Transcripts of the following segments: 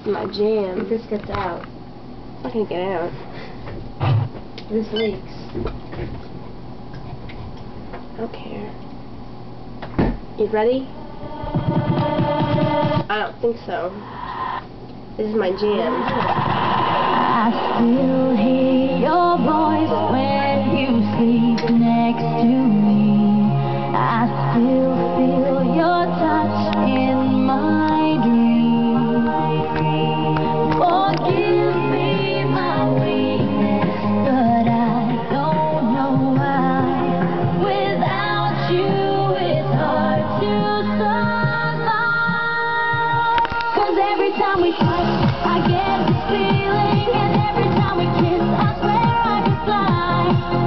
My jam. If this gets out. It's not gonna get out. This leaks. I don't care. You ready? I don't think so. This is my jam. I still hear your voice when you sleep next to me. I still feel your touch in my dreams. Forgive me my weakness, but I don't know why. Without you it's hard to survive. 'Cause every time we touch I get this feeling, and every time we kiss, I swear I could fly.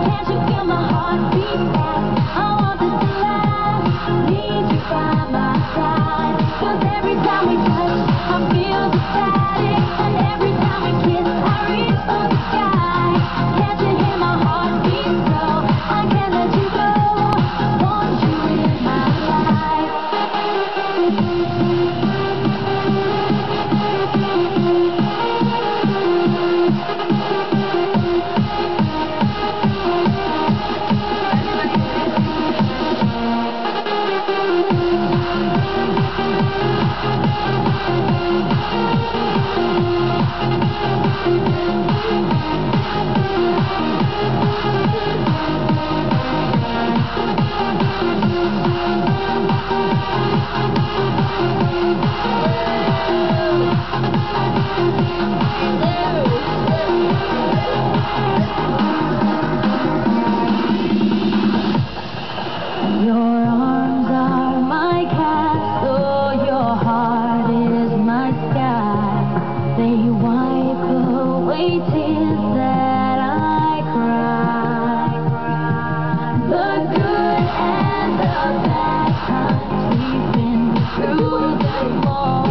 Can't you feel my heart beat fast? I want this to last. Need you by my side. 'Cause every time we touch, I feel the static, and every time we kiss, I reach for the sky. Can't you hear my heart beat so? I can't let you go. Want you in my life. Your arms are my castle, your heart is my sky. They wipe away tears that I cry. The good and the bad times, we've been through them all.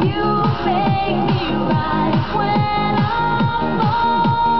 You make me right when I fall.